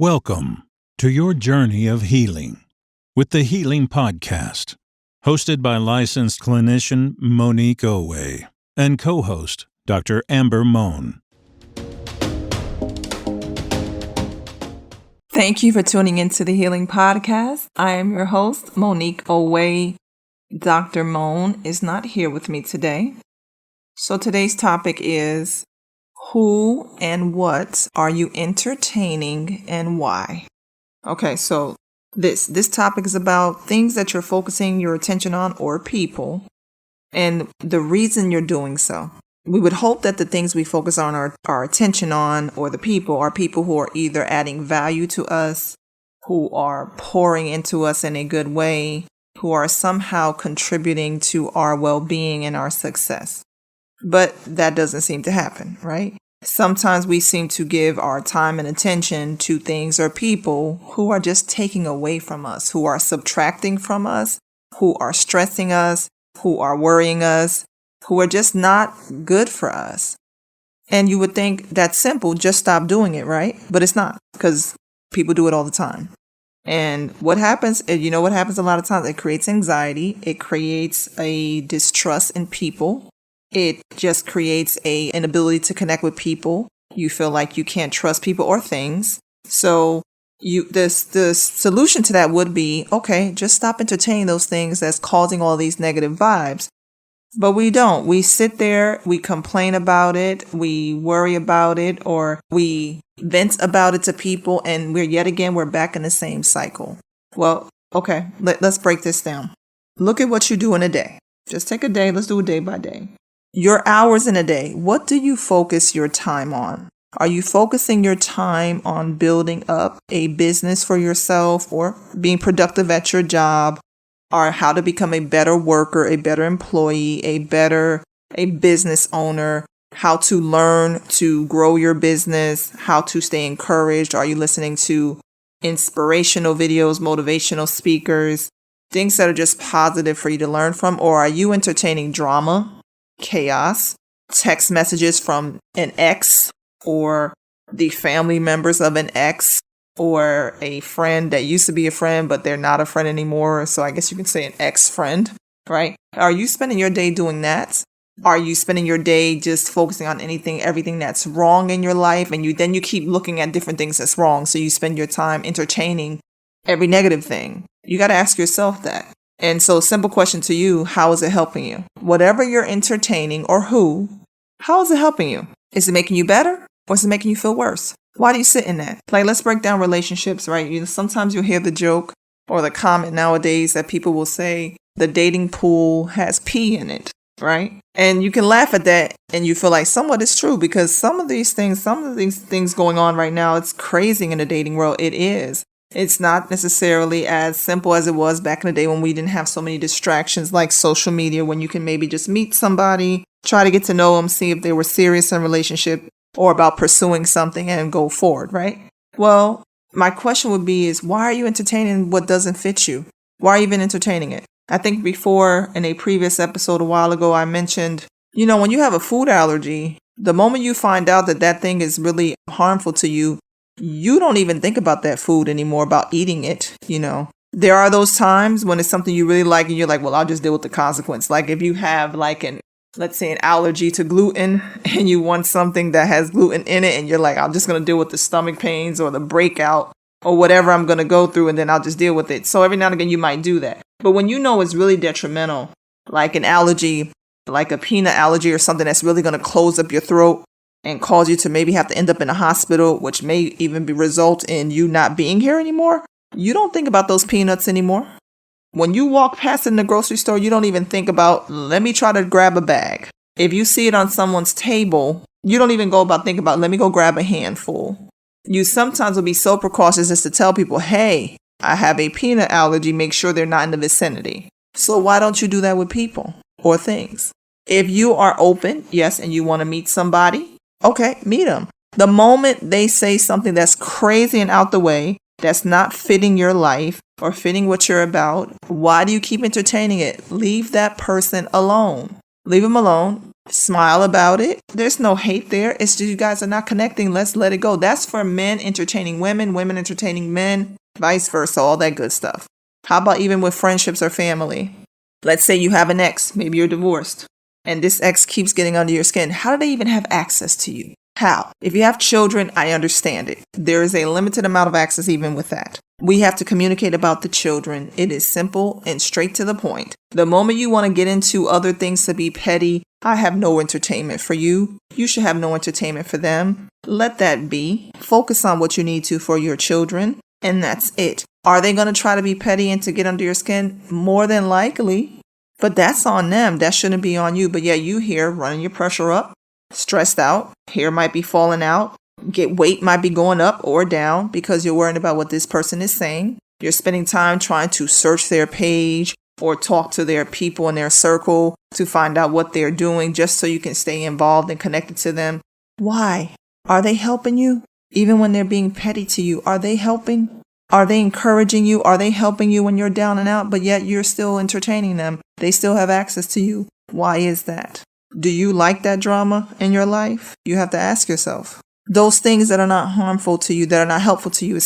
Welcome to your journey of healing with the Healing Podcast, hosted by licensed clinician Monique Owe and co-host Dr. Amber Moan. Thank you for tuning into the Healing Podcast. I am your host, Monique Owe. Dr. Moan is not here with me today. So today's topic is, who and what are you entertaining and why? Okay, so this topic is about things that you're focusing your attention on or people and the reason you're doing so. We would hope that the things we focus on our attention on or the people are people who are either adding value to us, who are pouring into us in a good way, who are somehow contributing to our well-being and our success. But that doesn't seem to happen, right? Sometimes we seem to give our time and attention to things or people who are just taking away from us, who are subtracting from us, who are stressing us, who are worrying us, who are just not good for us. And you would think that's simple, just stop doing it, right? But it's not, because people do it all the time. And what happens, what happens a lot of times? It creates anxiety. It creates a distrust in people. It just creates an inability to connect with people. You feel like you can't trust people or things. So the solution to that would be, okay, just stop entertaining those things that's causing all these negative vibes. But we don't. We sit there, we complain about it, we worry about it, or we vent about it to people, and we're back in the same cycle. Well, okay, let's break this down. Look at what you do in a day. Just take a day. Let's do it day by day. Your hours in a day. What do you focus your time on? Are you focusing your time on building up a business for yourself or being productive at your job, or how to become a better worker, a better employee, a business owner, how to learn to grow your business, how to stay encouraged? Are you listening to inspirational videos, motivational speakers, things that are just positive for you to learn from? Or are you entertaining drama, chaos, text messages from an ex or the family members of an ex or a friend that used to be a friend, but they're not a friend anymore? So I guess you can say an ex-friend, right? Are you spending your day doing that? Are you spending your day just focusing on everything that's wrong in your life? And then you keep looking at different things that's wrong. So you spend your time entertaining every negative thing. You got to ask yourself that. And so, simple question to you, how is it helping you? Whatever you're entertaining or how is it helping you? Is it making you better or is it making you feel worse? Why do you sit in that? Like, let's break down relationships, right? Sometimes you'll hear the joke or the comment nowadays that people will say the dating pool has pee in it, right? And you can laugh at that and you feel like somewhat it's true, because some of these things going on right now, it's crazy in the dating world. It is. It's not necessarily as simple as it was back in the day when we didn't have so many distractions like social media, when you can maybe just meet somebody, try to get to know them, see if they were serious in a relationship or about pursuing something and go forward, right? Well, my question would be why are you entertaining what doesn't fit you? Why are you even entertaining it? I think before in a previous episode a while ago, I mentioned, when you have a food allergy, the moment you find out that thing is really harmful to you, you don't even think about that food anymore, about eating it. There are those times when it's something you really like and you're like, well, I'll just deal with the consequence. Like if you have let's say an allergy to gluten and you want something that has gluten in it and you're like, I'm just going to deal with the stomach pains or the breakout or whatever I'm going to go through, and then I'll just deal with it. So every now and again you might do that. But when it's really detrimental, like an allergy, like a peanut allergy or something that's really going to close up your throat and cause you to maybe have to end up in a hospital, which may even result in you not being here anymore, you don't think about those peanuts anymore. When you walk past it in the grocery store, you don't even think about, let me try to grab a bag. If you see it on someone's table, you don't even go about thinking about, let me go grab a handful. You sometimes will be so precautious as to tell people, hey, I have a peanut allergy, make sure they're not in the vicinity. So why don't you do that with people or things? If you are open, yes, and you want to meet somebody, okay, meet them. The moment they say something that's crazy and out the way, that's not fitting your life or fitting what you're about, why do you keep entertaining it? Leave that person alone. Leave them alone. Smile about it. There's no hate there. It's just you guys are not connecting. Let's let it go. That's for men entertaining women, women entertaining men, vice versa, all that good stuff. How about even with friendships or family? Let's say you have an ex, maybe you're divorced, and this ex keeps getting under your skin. How do they even have access to you? How? If you have children, I understand it. There is a limited amount of access even with that. We have to communicate about the children. It is simple and straight to the point. The moment you want to get into other things to be petty, I have no entertainment for you. You should have no entertainment for them. Let that be. Focus on what you need to for your children, and that's it. Are they going to try to be petty and to get under your skin? More than likely. But that's on them. That shouldn't be on you. But yeah, you here running your pressure up, stressed out, hair might be falling out, weight might be going up or down because you're worried about what this person is saying. You're spending time trying to search their page or talk to their people in their circle to find out what they're doing just so you can stay involved and connected to them. Why? Are they helping you? Even when they're being petty to you, are they helping? Are they encouraging you? Are they helping you when you're down and out, but yet you're still entertaining them? They still have access to you. Why is that? Do you like that drama in your life? You have to ask yourself. Those things that are not harmful to you, that are not helpful to you,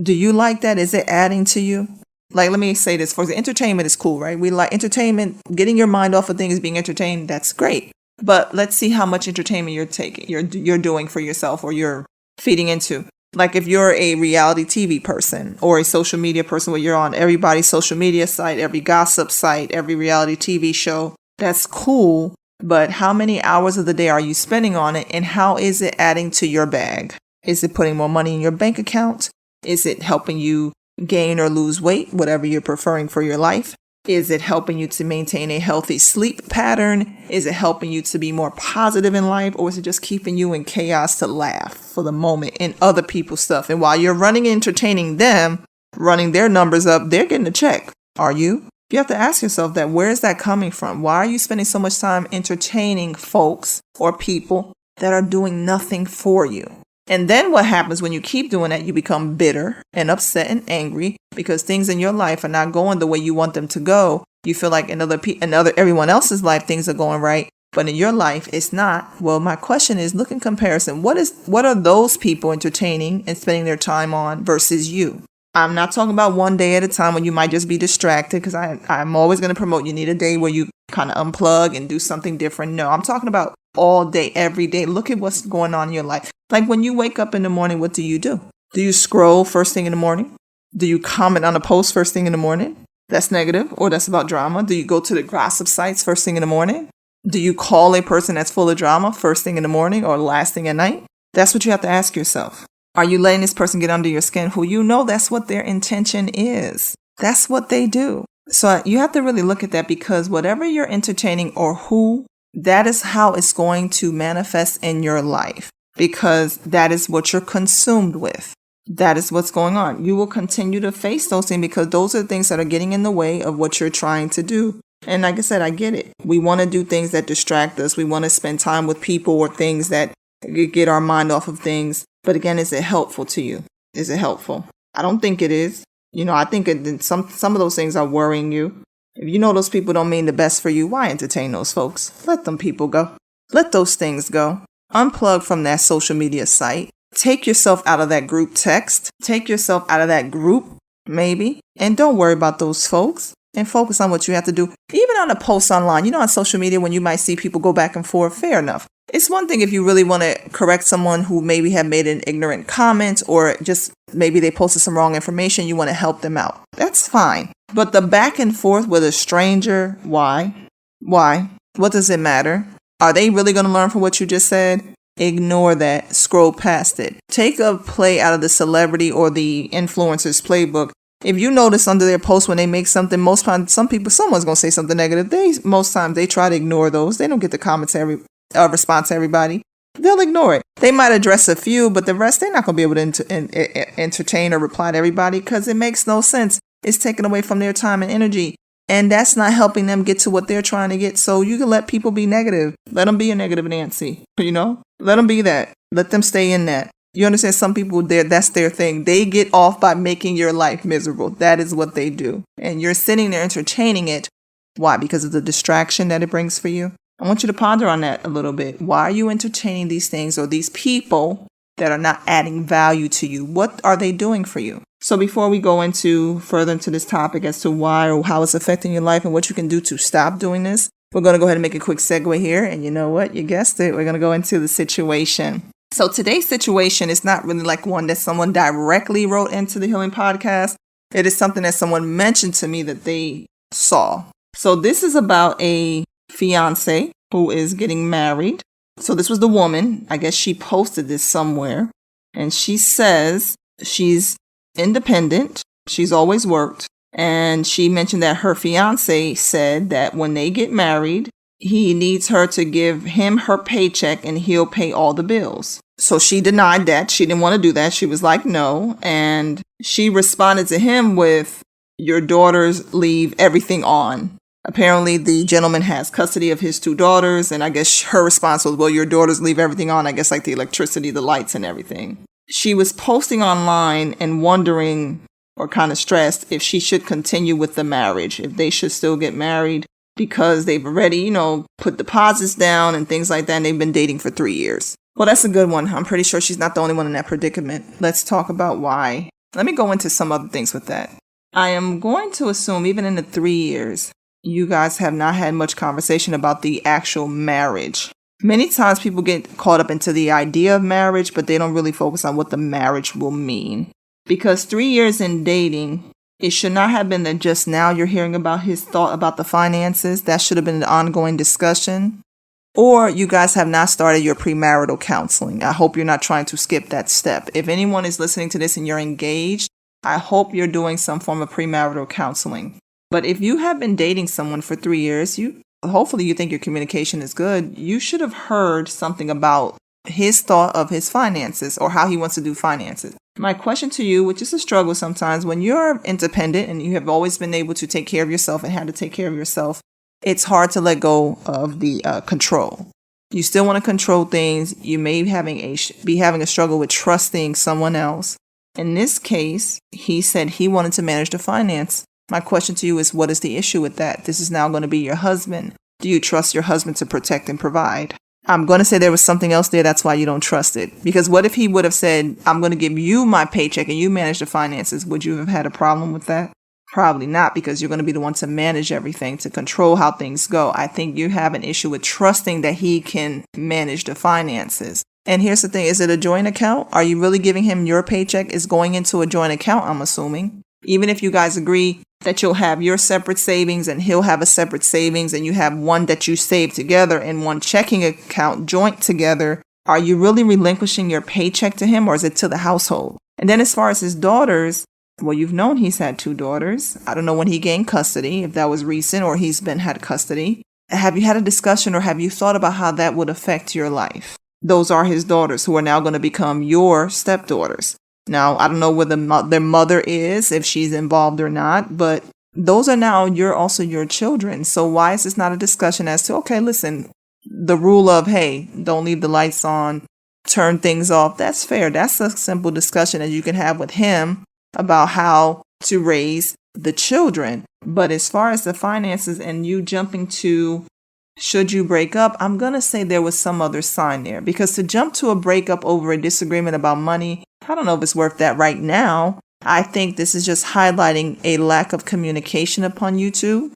do you like that? Is it adding to you? Like, let me say this. For example, entertainment is cool, right? We like entertainment, getting your mind off of things, being entertained. That's great. But let's see how much entertainment you're doing for yourself or you're feeding into. Like if you're a reality TV person or a social media person where you're on everybody's social media site, every gossip site, every reality TV show, that's cool. But how many hours of the day are you spending on it, and how is it adding to your bag? Is it putting more money in your bank account? Is it helping you gain or lose weight, whatever you're preferring for your life? Is it helping you to maintain a healthy sleep pattern? Is it helping you to be more positive in life? Or is it just keeping you in chaos to laugh for the moment in other people's stuff? And while you're running and entertaining them, running their numbers up, they're getting a check. Are you? You have to ask yourself that. Where is that coming from? Why are you spending so much time entertaining folks or people that are doing nothing for you? And then what happens when you keep doing that? You become bitter and upset and angry because things in your life are not going the way you want them to go. You feel like in everyone else's life, things are going right, but in your life, it's not. Well, my question is, look in comparison. What are those people entertaining and spending their time on versus you? I'm not talking about one day at a time when you might just be distracted, because I'm always going to promote you need a day where you kind of unplug and do something different. No, I'm talking about all day, every day. Look at what's going on in your life. Like when you wake up in the morning, what do you do? Do you scroll first thing in the morning? Do you comment on a post first thing in the morning? That's negative or that's about drama. Do you go to the gossip sites first thing in the morning? Do you call a person that's full of drama first thing in the morning or last thing at night? That's what you have to ask yourself. Are you letting this person get under your skin who you know that's what their intention is? That's what they do. So you have to really look at that, because whatever you're entertaining or who, that is how it's going to manifest in your life, because that is what you're consumed with. That is what's going on. You will continue to face those things because those are the things that are getting in the way of what you're trying to do. And like I said, I get it. We want to do things that distract us. We want to spend time with people or things that get our mind off of things. But again, is it helpful to you? Is it helpful? I don't think it is. I think some of those things are worrying you. If you know those people don't mean the best for you, why entertain those folks? Let them people go. Let those things go. Unplug from that social media site. Take yourself out of that group text. Take yourself out of that group, maybe. And don't worry about those folks. And focus on what you have to do. Even on a post online, on social media, when you might see people go back and forth, fair enough. It's one thing if you really want to correct someone who maybe have made an ignorant comment, or just maybe they posted some wrong information, you want to help them out. That's fine. But the back and forth with a stranger, why? Why? What does it matter? Are they really going to learn from what you just said? Ignore that. Scroll past it. Take a play out of the celebrity or the influencer's playbook. If you notice under their post when they make something, most times someone's going to say something negative. Most times they try to ignore those. They don't get the commentary response to everybody. They'll ignore it. They might address a few, but the rest, they're not going to be able to entertain or reply to everybody, because it makes no sense. It's taken away from their time and energy. And that's not helping them get to what they're trying to get. So you can let people be negative. Let them be a negative Nancy, Let them be that. Let them stay in that. You understand? Some people, that's their thing. They get off by making your life miserable. That is what they do. And you're sitting there entertaining it. Why? Because of the distraction that it brings for you. I want you to ponder on that a little bit. Why are you entertaining these things or these people that are not adding value to you? What are they doing for you? So before we go further into this topic as to why or how it's affecting your life and what you can do to stop doing this, we're going to go ahead and make a quick segue here. And you know what? You guessed it. We're going to go into the situation. So today's situation is not really like one that someone directly wrote into the Healing Podcast. It is something that someone mentioned to me that they saw. So this is about a fiancé who is getting married. So this was the woman. I guess she posted this somewhere. And she says she's independent. She's always worked. And she mentioned that her fiancé said that when they get married, he needs her to give him her paycheck and he'll pay all the bills. So she denied that. She didn't want to do that. She was like, no. And she responded to him with, your daughters leave everything on. Apparently, the gentleman has custody of his 2 daughters. And I guess her response was, well, your daughters leave everything on. I guess like the electricity, the lights and everything. She was posting online and wondering or kind of stressed if she should continue with the marriage, if they should still get married because they've already, put deposits down and things like that. And they've been dating for 3 years. Well, that's a good one. I'm pretty sure she's not the only one in that predicament. Let's talk about why. Let me go into some other things with that. I am going to assume even in the 3 years, you guys have not had much conversation about the actual marriage. Many times people get caught up into the idea of marriage, but they don't really focus on what the marriage will mean. Because 3 years in dating, it should not have been that just now you're hearing about his thought about the finances. That should have been an ongoing discussion. Or you guys have not started your premarital counseling. I hope you're not trying to skip that step. If anyone is listening to this and you're engaged, I hope you're doing some form of premarital counseling. But if you have been dating someone for 3 years, hopefully you think your communication is good. You should have heard something about his thought of his finances or how he wants to do finances. My question to you, which is a struggle sometimes, when you're independent and you have always been able to take care of yourself and had to take care of yourself, it's hard to let go of the control. You still want to control things. You may be having a struggle with trusting someone else. In this case, he said he wanted to manage the finance. My question to you is, what is the issue with that? This is now going to be your husband. Do you trust your husband to protect and provide? I'm going to say there was something else there. That's why you don't trust it. Because what if he would have said, I'm going to give you my paycheck and you manage the finances? Would you have had a problem with that? Probably not, because you're going to be the one to manage everything, to control how things go. I think you have an issue with trusting that he can manage the finances. And here's the thing. Is it a joint account? Are you really giving him your paycheck is going into a joint account, I'm assuming? Even if you guys agree that you'll have your separate savings and he'll have a separate savings and you have one that you save together and one checking account joint together, are you really relinquishing your paycheck to him or is it to the household? And then as far as his daughters, well, you've known he's had 2 daughters. I don't know when he gained custody, if that was recent or he's had custody. Have you had a discussion or have you thought about how that would affect your life? Those are his daughters who are now going to become your stepdaughters. Now, I don't know where their mother is, if she's involved or not, but those are now also your children. So why is this not a discussion as to, okay, listen, the rule of, hey, don't leave the lights on, turn things off. That's fair. That's a simple discussion that you can have with him about how to raise the children. But as far as the finances and you jumping to, should you break up? I'm going to say there was some other sign there, because to jump to a breakup over a disagreement about money, I don't know if it's worth that right now. I think this is just highlighting a lack of communication upon you two.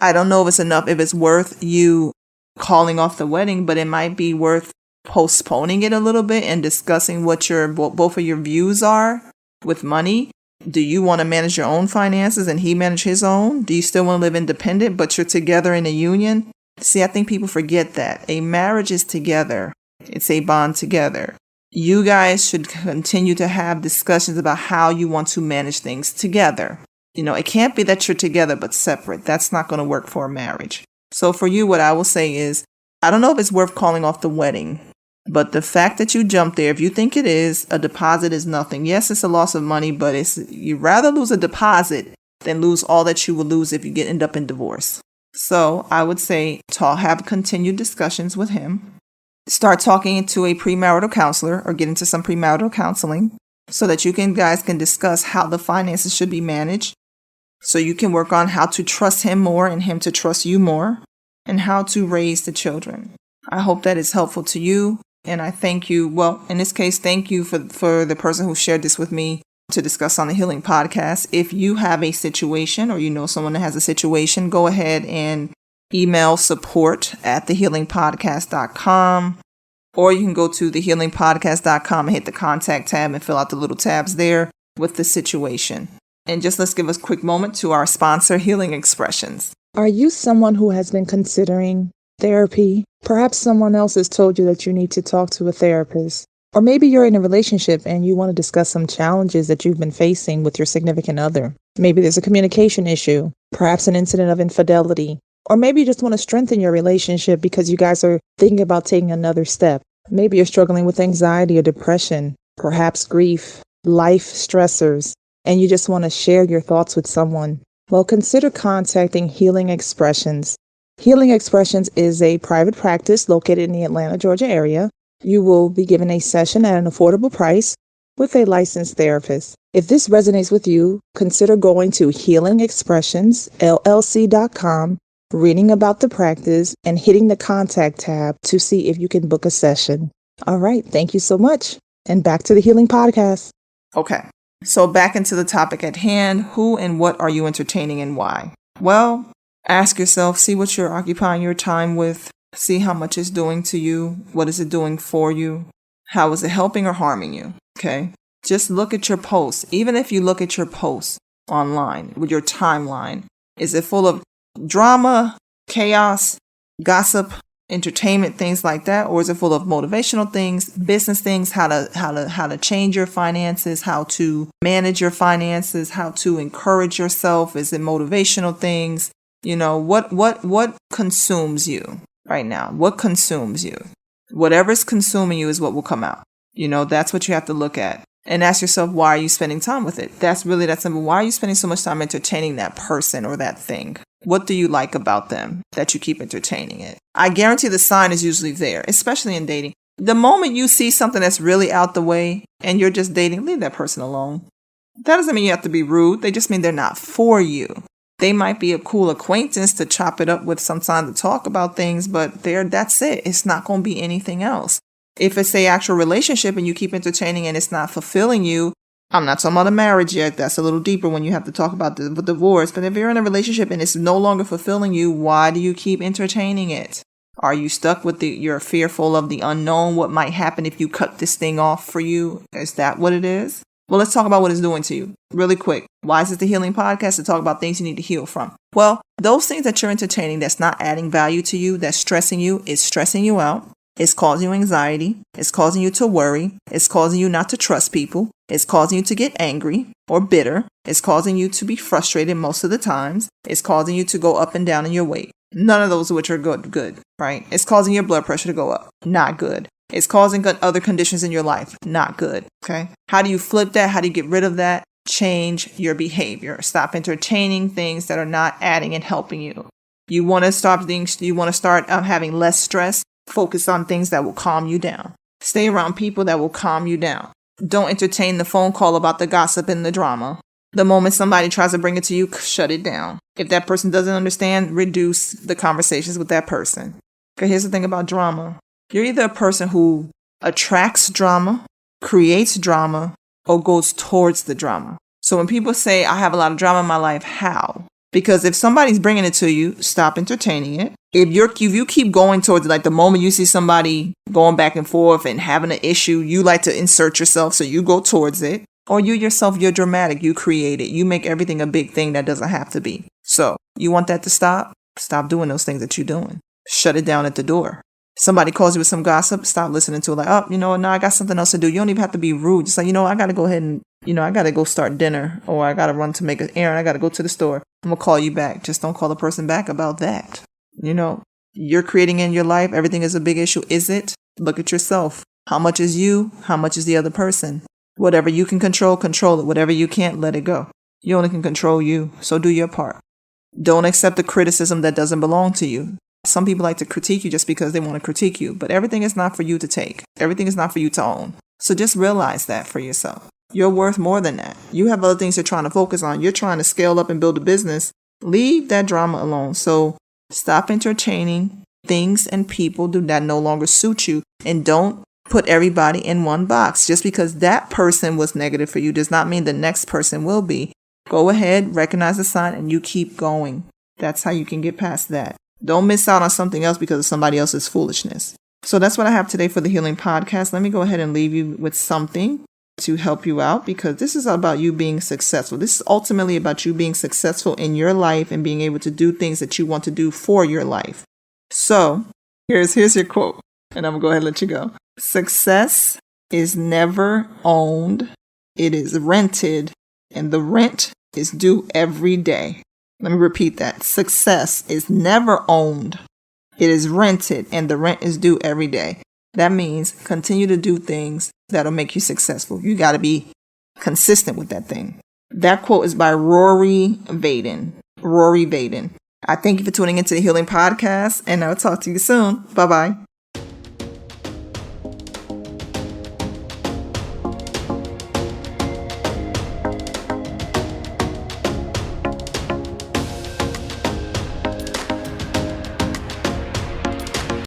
I don't know if it's worth you calling off the wedding, but it might be worth postponing it a little bit and discussing what both of your views are with money. Do you want to manage your own finances and he manage his own? Do you still want to live independent, but you're together in a union? See, I think people forget that. A marriage is together. It's a bond together. You guys should continue to have discussions about how you want to manage things together. It can't be that you're together but separate. That's not going to work for a marriage. So for you, what I will say is, I don't know if it's worth calling off the wedding, but the fact that you jumped there, if you think it is, a deposit is nothing. Yes, it's a loss of money, but you'd rather lose a deposit than lose all that you will lose if you end up in divorce. So I would say have continued discussions with him. Start talking to a premarital counselor or get into some premarital counseling so that you guys can discuss how the finances should be managed. So you can work on how to trust him more and him to trust you more. and how to raise the children. I hope that is helpful to you. And I thank you. Well, in this case, thank you for the person who shared this with me to discuss on the Healing Podcast. If you have a situation or you know someone that has a situation, go ahead and email support@thehealingpodcast.com, or you can go to thehealingpodcast.com and hit the contact tab and fill out the little tabs there with the situation. And just let's give a quick moment to our sponsor, Healing Expressions. Are you someone who has been considering therapy? Perhaps someone else has told you that you need to talk to a therapist. Or maybe you're in a relationship and you want to discuss some challenges that you've been facing with your significant other. Maybe there's a communication issue, perhaps an incident of infidelity. Or maybe you just want to strengthen your relationship because you guys are thinking about taking another step. Maybe you're struggling with anxiety or depression, perhaps grief, life stressors, and you just want to share your thoughts with someone. Well, consider contacting Healing Expressions. Healing Expressions is a private practice located in the Atlanta, Georgia area. You will be given a session at an affordable price with a licensed therapist. If this resonates with you, consider going to healingexpressionsllc.com, reading about the practice, and hitting the contact tab to see if you can book a session. All right. Thank you so much. And back to the Healing Podcast. Okay. So back into the topic at hand. Who and what are you entertaining and why? Well, ask yourself, see what you're occupying your time with. See how much it's doing to you. What is it doing for you? How is it helping or harming you? Okay. Just look at your posts. Even if you look at your posts online with your timeline, is it full of drama, chaos, gossip, entertainment, things like that? Or is it full of motivational things, business things, how to change your finances, how to manage your finances, how to encourage yourself? Is it motivational things? You know, what consumes you right now? What consumes you? Whatever's consuming you is what will come out. You know, that's what you have to look at. And ask yourself, why are you spending time with it? That's really that simple. Why are you spending so much time entertaining that person or that thing? What do you like about them that you keep entertaining it? I guarantee the sign is usually there, especially in dating. The moment you see something that's really out the way and you're just dating, leave that person alone. That doesn't mean you have to be rude. They just mean they're not for you. They might be a cool acquaintance to chop it up with sometime to talk about things, but that's it. It's not going to be anything else. If it's a actual relationship and you keep entertaining and it's not fulfilling you, I'm not talking about a marriage yet. That's a little deeper when you have to talk about the divorce. But if you're in a relationship and it's no longer fulfilling you, why do you keep entertaining it? Are you stuck with you're fearful of the unknown? What might happen if you cut this thing off for you? Is that what it is? Well, let's talk about what it's doing to you really quick. Why is this the Healing Podcast? To talk about things you need to heal from. Well, those things that you're entertaining that's not adding value to you, that's stressing you, is stressing you out. It's causing you anxiety. It's causing you to worry. It's causing you not to trust people. It's causing you to get angry or bitter. It's causing you to be frustrated most of the times. It's causing you to go up and down in your weight. None of those which are good, right? It's causing your blood pressure to go up. Not good. It's causing other conditions in your life. Not good. Okay. How do you flip that? How do you get rid of that? Change your behavior. Stop entertaining things that are not adding and helping you. You want to start having less stress. Focus on things that will calm you down. Stay around people that will calm you down. Don't entertain the phone call about the gossip and the drama. The moment somebody tries to bring it to you, shut it down. If that person doesn't understand, reduce the conversations with that person. Okay, here's the thing about drama. You're either a person who attracts drama, creates drama, or goes towards the drama. So when people say, I have a lot of drama in my life, how? Because if somebody's bringing it to you, stop entertaining it. If you keep going towards it, like the moment you see somebody going back and forth and having an issue, you like to insert yourself, so you go towards it. Or you yourself, you're dramatic. You create it. You make everything a big thing that doesn't have to be. So you want that to stop? Stop doing those things that you're doing. Shut it down at the door. Somebody calls you with some gossip, stop listening to it. Like, oh, no, I got something else to do. You don't even have to be rude. Just like, I got to go ahead and, I got to go start dinner, or I got to run to make an errand. I got to go to the store. I'm going to call you back. Just don't call the person back about that. You're creating in your life. Everything is a big issue. Is it? Look at yourself. How much is you? How much is the other person? Whatever you can control it. Whatever you can't, let it go. You only can control you. So do your part. Don't accept the criticism that doesn't belong to you. Some people like to critique you just because they want to critique you, but everything is not for you to take. Everything is not for you to own. So just realize that for yourself. You're worth more than that. You have other things you're trying to focus on. You're trying to scale up and build a business. Leave that drama alone. So Stop entertaining things and people that no longer suit you, and don't put everybody in one box. Just because that person was negative for you does not mean the next person will be. Go ahead, recognize the sign, and you keep going. That's how you can get past that. Don't miss out on something else because of somebody else's foolishness. So that's what I have today for the Healing Podcast. Let me go ahead and leave you with something to help you out, because this is about you being successful. This is ultimately about you being successful in your life and being able to do things that you want to do for your life. So here's your quote, and I'm going to go ahead and let you go. Success is never owned. It is rented, and the rent is due every day. Let me repeat that. Success is never owned. It is rented, and the rent is due every day. That means continue to do things that'll make you successful. You got to be consistent with that thing. That quote is by Rory Vaden. I thank you for tuning into the Healing Podcast, and I'll talk to you soon. Bye-bye.